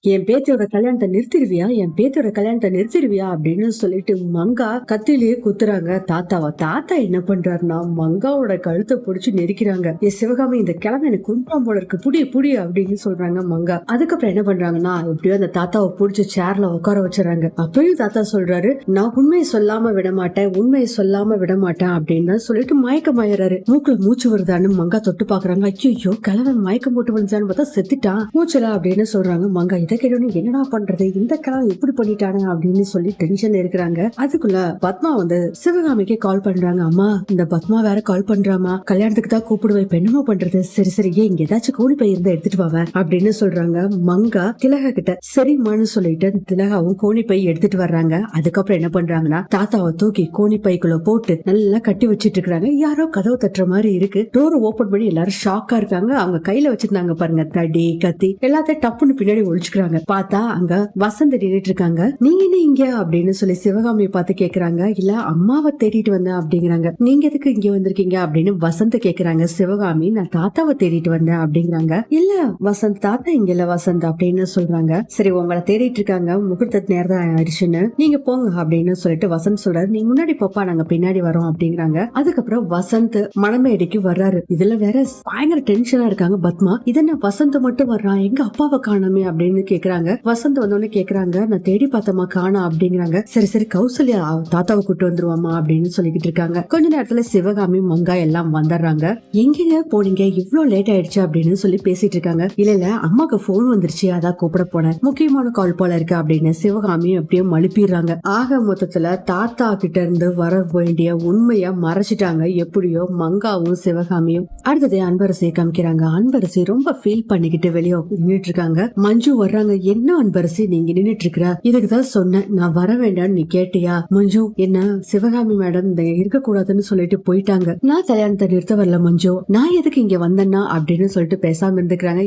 என் பேத்தியோட கல்யாணத்தை நிறுத்திடுவியா, என் பேத்தியோட கல்யாணத்தை நிறுத்திடுவியா அப்படின்னு சொல்லிட்டு மங்கா கத்திலேயே குத்துறாங்க தாத்தாவா. தாத்தா என்ன பண்றாருன்னா மங்காவோட கழுத்தை புடிச்சு நெரிக்கிறாங்க. என் சிவகாமி, இந்த கிழமை எனக்கு குன்றம் போல இருக்கு, புடி புடி அப்படின்னு சொல்றாங்க மங்கா. அதுக்கப்புறம் என்ன பண்றாங்கன்னா எப்படியோ அந்த தாத்தாவை புடிச்சு சேர்ல உட்கார வச்சுறாங்க. அப்பயும் தாத்தா சொல்றாரு, நான் உண்மையை சொல்லாம விட மாட்டேன், உண்மையை சொல்லாம விட மாட்டேன் அப்படின்னு சொல்லிட்டு மயக்கமாயிறாரு. மூக்குல மூச்சு வருதான்னு மங்கா தொட்டு பாக்குறாங்க. ஐயோ, கிழமை மயக்கம் போட்டு விழுந்தான்னு பார்த்தா செத்துட்டான், மூச்சுல அப்படின்னு சொல்றாங்க மங்கா. இதை கேட்டோன்னு என்னடா பண்றது, இந்த கிழமை எப்படி பண்ணிட்டானு அப்படின்னு சொல்லி டென்ஷன் இருக்கிறாங்க. அதுக்குள்ள பத்மா வந்து சிவகாமிக்கு கால் பண்றாங்க. அம்மா, இந்த பத்மா வேற கால் பண்றாமா, கல்யாணத்துக்கு தான் கூப்பிடுவேன், இப்ப என்னமா பண்றது, சரி சரி இங்க ஏதாச்சும் கூலி பை இருந்தா எடுத்துட்டு வாவ அப்படின்னு சொல்றாங்க மங்கா திலகா கிட்ட. சரிம்மான்னு சொல்லிட்டு திலகாவும் கோணி பை எடுத்துட்டு வர்றாங்க. அதுக்கப்புறம் என்ன பண்றாங்கன்னா தாத்தாவை தூக்கி கோணி பைக்குள்ள போட்டு நல்லா கட்டி வச்சிட்டு இருக்காங்க. யாரோ கதவு தட்டுற மாதிரி இருக்கு. டோர் ஓபன் பண்ணி எல்லாரும் ஷாக்கா இருக்காங்க. அவங்க கையில வச்சிருந்தாங்க பாருங்க தடி கத்தி, எல்லாத்தையும் டப்புன்னு பின்னாடி ஒழிச்சுக்கிறாங்க. பார்த்தா அங்க வசந்த் நின்னுட்டு இருக்காங்க. நீங்க என்ன இங்க அப்படின்னு சொல்லி சிவகாமியை பார்த்து கேக்குறாங்க. இல்ல அம்மாவை தேடிட்டு வந்தேன் அப்படிங்கிறாங்க. நீங்க எதுக்கு இங்க வந்திருக்கீங்க அப்படின்னு வசந்த் கேக்குறாங்க. சிவகாமி, நான் தாத்தாவை தேடிட்டு வந்தேன் அப்படிங்கிறாங்க. இல்ல வசந்த், தாத்தா இங்க இல்ல வசந்த் அப்படின்னு சொல்றாங்க. சரி, உங்களை தேடிட்டு இருக்காங்க, முகூர்த்த நேரம் ஆயிடுச்சுன்னு நீங்க போங்க அப்படின்னு சொல்லிட்டு வசந்த் சொல்றாரு. நீ முன்னாடி போப்பா, நாங்க பின்னாடி வரோம் அப்படிங்கிறாங்க. அதுக்கப்புறம் வசந்த் மணமேடைக்கு வர்றாரு. இதுல வேற பயங்கர டென்ஷனா இருக்காங்க பத்மா. இதென்ன வசந்த் மட்டும் வர்றான், எங்க அப்பாவை காணோமே அப்படின்னு கேக்குறாங்க. வசந்த் வந்தோன்னு கேக்குறாங்க, நான் தேடி பார்த்தமா காணா அப்படிங்கிறாங்க. சரி சரி, கௌசல்யா தாத்தாவை கூட்டு வந்துருவாமா அப்படின்னு சொல்லிக்கிட்டு இருக்காங்க. கொஞ்ச நேரத்துல சிவகாமி மங்கா எல்லாம் வந்துடுறாங்க. எங்கெங்க போனீங்க, இவ்வளவு லேட் ஆயிடுச்சு அப்படின்னு சொல்லி பேசிட்டு இருக்காங்க. இல்ல இல்ல, அம்மாக்கு போன் வந்துருச்சு, அதான் கூப்பிட போனேன், முக்கியமான கால் போல இருக்கு அப்படின்னு சிவகாமி அப்படியே மழுப்பிடுறாங்க. ஆக மொத்தத்துல தாத்தா கிட்ட இருந்து வர வேண்டிய உண்மைய மறைச்சிட்டாங்க எப்படியோ மங்காவும் சிவகாமியும். அடுத்ததே அன்பரசியை காமிக்கிறாங்க. அன்பரசி ரொம்ப ஃபீல் பண்ணிக்கிட்டு வெளியே நின்றுட்டு இருக்காங்க. மஞ்சு வர்றாங்க. என்ன அன்பரசி நீங்க நின்னுட்டு இருக்கிற, இதுக்குதான் சொன்னேன் நான் வர வேண்டாம்னு, நீ கேட்டியா? மஞ்சு, என்ன சிவகாமி மேடம் இருக்க கூடாதுன்னு சொல்லிட்டு போயிட்டாங்க, நான் கல்யாணத்தை நிறுத்த வரல மஞ்சு, நான் எதுக்கு இங்க வந்தேன்னா அப்படின்னு சொல்லிட்டு பேசாம இருந்துக்கிறாங்க.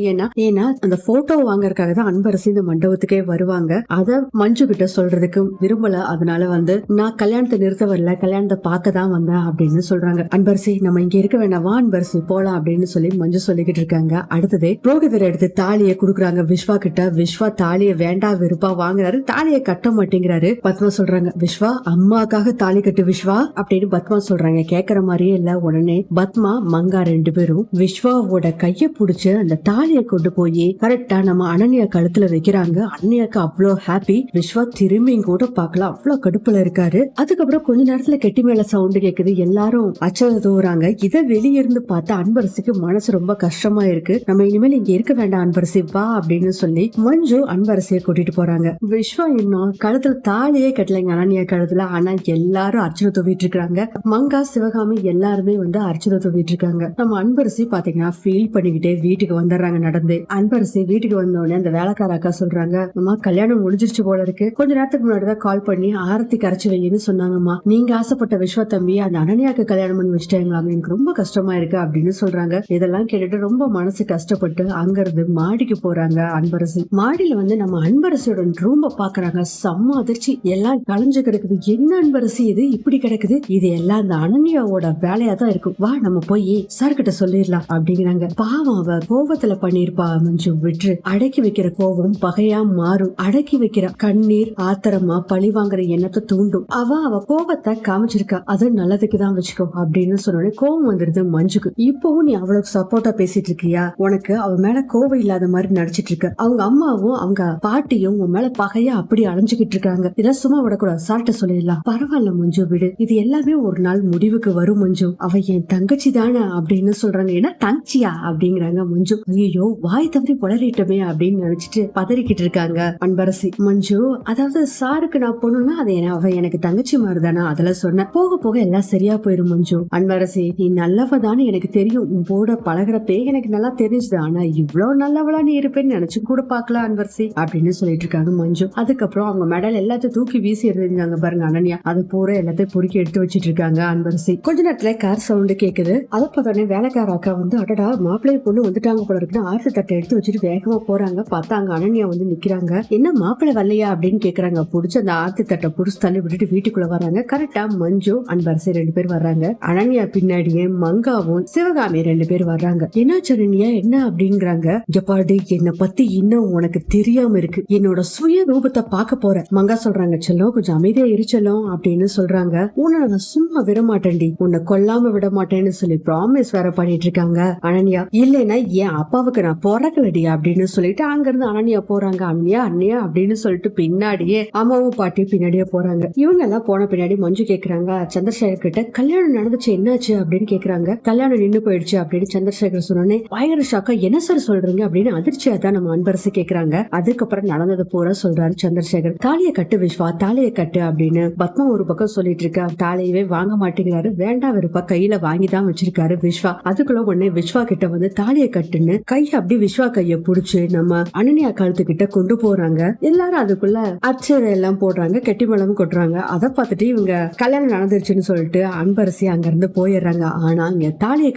ஏன்னா அந்த போட்டோ வாங்கறதுக்காக தான் அன்பரசி இந்த மண்டபத்துக்கே வருவாங்க. அத மஞ்சு கிட்ட சொல்றதுக்கு விரும்பல. அதனால வந்து நான் கல்யாணத்தை நிறுத்த வரல, கல்யாணத்தை பார்க்க தான் வந்தேன் அப்படின்னு சொல்றாங்க. அன்பரசி, நம்ம இங்க இருக்க வேண்டாம், வா அன்பரசி போலாம் அப்படின்னு சொல்லி மஞ்சு சொல்லிக்கிட்டு இருக்காங்க. அடுத்ததே புரோகிதர் எடுத்து தாலியை குடுக்குறாங்க விஸ்வா கிட்ட. விஸ்வா தாலியை வேண்டா விருப்பா வாங்குறாரு, தாலியை கட்ட மாட்டேங்கிறாரு. பத்மா சொல்றாங்க, விஸ்வா அம்மாக்காக தாலி கட்டு விஸ்வா அப்படின்னு பத்மா சொல்றாங்க. கேக்குற மாதிரியே இல்ல. உடனே பத்மா மங்கா ரெண்டு பேரும் விஸ்வாவோட கைய புடிச்சு அந்த தாலியை கொண்டு போய் கரெக்டா நம்ம அனன்யா கழுத்துல வைக்கிறாங்க. அனன்யாக்கு அவ்வளவு ஹாப்பி. விஸ்வா திரும்பியும் கூட பாக்கலாம், அவ்வளவு கடுப்புல இருக்காரு. அதுக்கப்புறம் கொஞ்ச நேரத்துல கெட்டி மேல சவுண்ட் கேக்குது. எல்லாரும் அச்சத தூராங்க. இதை வெளியிருந்து பார்த்தா அன்பரசிக்கு மனசு ரொம்ப கஷ்டமா இருக்கு. நம்ம இனிமேல் இங்க இருக்க வேண்டாம் அன்பரசி, வா அப்படின்னு சொல்லி மஞ்சு அன்பரசியை கூட்டிட்டு போறாங்க. விஸ்வா இன்னும் கழுத்துல தாலியே கட்டலைங்க அனன்யா கழுத்துல. ஆனா எல்லாரும் அர்ச்சனை தூவிட்டு இருக்காங்க. மங்கா சிவகாமி எல்லாருமே வந்து அர்ச்சனை தூவிட்டு இருக்காங்க. நம்ம அன்பரசி பாத்தீங்கன்னா ஃபீல் பண்ணிக்கிட்டே வீட்டுக்கு வந்துடுறாங்க நடந்து. அன்பரசி வீட்டுக்கு வந்தோடனே அந்த வேலைக்கார அக்கா சொல்றாங்க, அம்மா கல்யாணம் முடிஞ்சிருச்சு போல இருக்கு, கொஞ்ச நேரத்துக்கு முன்னாடிதான் கால் பண்ணி ஆரத்தி கரைச்சு வைன்னு சொன்னாங்கம்மா, நீங்க ஆசைப்பட்ட விஸ்வா தம்பி அந்த அனன்யாக்கு கல்யாணம் பண்ணி வச்சுட்டாங்களா, எனக்கு ரொம்ப கஷ்டமா இருக்கு அப்படின்னு சொல்றாங்க. இதெல்லாம் கேட்டுட்டு ரொம்ப மனசு கஷ்டப்பட்டு அங்க இருந்து மாடிக்கு போறாங்க அன்பரசி. மாடியில வந்து நம்ம அன்பரசியோட ரூம்ப பாக்குறாங்க. செம்ம அதிர்ச்சி, எல்லாம் கலைஞ்சு கிடக்குது. என்ன அன்பரசி இது இப்படி கிடக்குது, இது எல்லாம் அந்த அனன்யாவோட வேலையா தான் இருக்கும், வா நம்ம போய் சார் கிட்ட சொல்லிடலாம் அப்படிங்கிறாங்க. பாவம், அவ கோபத்துல பண்ணிருப்பா மஞ்சு, விட்டு அடக்கி வைக்கிற கோபம் பகையா மாறும், அடக்கி வைக்கிற கண்ணீர் ஆத்திரமா பழி வாங்குற எண்ணத்தை தூண்டும். அவ கோபத்தை காமிச்சிருக்கா, அது நல்லதுக்கு தான் வச்சுக்கோ அப்படின்னு சொன்னோட கோபம் வந்துருது மஞ்சுக்கு. இப்பவும் நீ அவளுக்கு சப்போர்ட்டா பேசிட்டு இருக்கியா, உனக்கு அவ மேல கோபம் இல்லாத மாதிரி நடிச்சிட்டு இருக்க, அவங்க அம்மாவும் அவங்க பாட்டியும் உன் மேல பகையா அப்படி அலைஞ்சுகிட்டு இருக்காங்க, இதை சும்மா விடக்கூடாது, சார்ட்ட சொல்லிடலாம். பரவாயில்ல மஞ்சு விடு, இது எல்லாமே ஒரு நாள் முடிவுக்கு வரும் மஞ்சு, அவ என் தங்கச்சி தானே அப்படின்னு சொல்றாங்க. என்ன தங்கச்சியா அப்படிங்கிறாங்க மஞ்சு. ஐயோ, வாய் தவறி புலறிட்டமே அப்படின்னு நினைச்சிட்டு பதறிக்கிட்டு இருக்காங்க அன்பரசி. மஞ்சு, அதாவது சாருக்கு நான் போனோம்னா அது அவ எனக்கு தங்கச்சி மாதிரி தானே, அதெல்லாம் சொன்ன, போக போக எல்லாம் சரியா போயிரும் மஞ்சு. அன்பரசி, நீ நல்லவதான்னு எனக்கு தெரியும், உன் கூட பழகிறப்பே எனக்கு நல்லா தெரிஞ்சுது, ஆனா இவ்வளவு நல்லவளா நீ இருப்பேன்னு நினைச்சு கூட பாக்கலாம் அன்பரசி அப்படின்னு சொல்லிட்டு இருக்காங்க மஞ்சு. அதுக்கப்புறம் அவங்க மெடல் எல்லாத்தையும் தூக்கி வீசி எறிஞ்சாங்க பாருங்க அனன்யா, அது பூரா எல்லாத்தையும் பொறுக்கி எடுத்து வச்சிட்டு இருக்காங்க அன்பரசி. கொஞ்ச நேரத்துல கார் சவுண்ட் கேக்குது. அதை பார்த்தோன்னே வேலைக்கார அக்கா வந்து, அடடா மாப்பிள்ளைய பொண்ணு வந்துட்டாங்க போல இருக்குன்னு ஆர்த்தி தட்டை எடுத்து வச்சுட்டு வேகமா போறாங்க. பார்த்தா அங்க அனன்யா வந்து நிக்கிறாங்க. என்ன மாப்பிள்ளை வரலையா அப்படின்னு கேக்குறாங்க. புடிச்சு அந்த ஆர்த்தி தட்டை புடிச்சு தள்ளி விட்டுட்டு வீட்டுக்குள்ள வராங்க. கரெக்டா மஞ்சு அன்பரசி ரெண்டு பேர் வர்றாங்க. அனன்யா பின்னாடியே மங்காவும் சிவகாமி ரெண்டு பேர் வர்றாங்க. என்னாச்சு அனன்யா, என்ன அப்படிங்கிறாங்க. ஜப்பாடி, என்ன பத்தி இன்னும் உனக்கு தெரியாம இருக்கு. என்னோட சுய ரூபத்தை பார்க்க போற. மங்கா சொல்றாங்க, செல்லம் கொஞ்சம் அமைதியா இருச்சலும் அப்படின்னு சொல்றாங்க. உன்னை நான் சும்மா விட மாட்டேன்டி, உன்னை கொல்லாம விட மாட்டேன்னு சொல்லி ப்ராமிஸ் வேற பண்ணிட்டு இருக்காங்க. அனன்யா இல்லைன்னா என் அப்பாவுக்கு நான் பிறக்கலடி அப்படின்னு சொல்லிட்டு அங்க இருந்து அனன்யா போறாங்க. அண்ணியா அண்ணியா அப்படின்னு சொல்லிட்டு பின்னாடியே அம்மாவும் பாட்டியும் பின்னாடியே போறாங்க. இவங்க எல்லாம் போன பின்னாடி மஞ்சு கேக்குறாங்க சந்திரசேகர் கிட்ட, கல்யாணம் நடந்துச்சு என்னாச்சு அப்படின்னு கேக்குறாங்க. கல்யாணம் நின்னு போயிடுச்சு அப்படின்னு சந்திரசேகர் சொன்னோன்னே பயங்கர ஷாக்கா, என்ன சார் சொல்றீங்க அப்படின்னு அதிர்ச்சியா தான் நம்ம அன்பரசு கேக்குறாங்க. அதுக்கப்புறம் நடந்தது பூரா சொல்றாரு சந்திரசேகர். தாலியை கட்டு விஸ்வா, தாலியை கட்டு அப்படின்னு பத்மா ஒரு பக்கம் சொல்லிட்டு இருக்கா. தாலியவே வாங்க மாட்டேங்கிறாரு. வேண்டாம் விருப்பா கையில வாங்கிதான் வச்சிருக்காரு விஸ்வா. அதுக்குள்ள உடனே விஸ்வா கிட்ட வந்து தாலியை கட்டுன்னு கைய அப்படி விஸ்வா கைய புடிச்சு நம்ம அனன்யா கழுத்து கிட்ட கொண்டு போறாங்க. எல்லாரும் அதுக்குள்ள அச்சரை எல்லாம் போடுறாங்க, கெட்டி மலம் கொட்டுறாங்க. அதை பார்த்துட்டு இவங்க கல்யாணம் நடந்துருச்சுன்னு சொல்லிட்டு அன்பரசி அங்க இருந்து போயிடுறாங்க. ஆனா இங்க தாலியை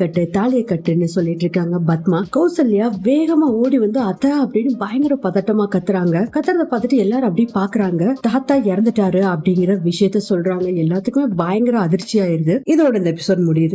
கட்டுன்னு சொல்லிட்டு இருக்காங்க பத்மா. கௌசல்யா வேகமா ஓடி வந்து அத்தா அப்படின்னு பயங்கர பதட்டமா கத்துறாங்க. கத்துறத பார்த்துட்டு எல்லாரும் அப்படி பாக்குறாங்க. தாத்தா இறந்துட்டாரு அப்படிங்கிற விஷயத்த சொல்றாங்க. எல்லாத்துக்குமே பயங்கர அதிர்ச்சி ஆயிருது. இதோட இந்த எபிசோட் முடியுது.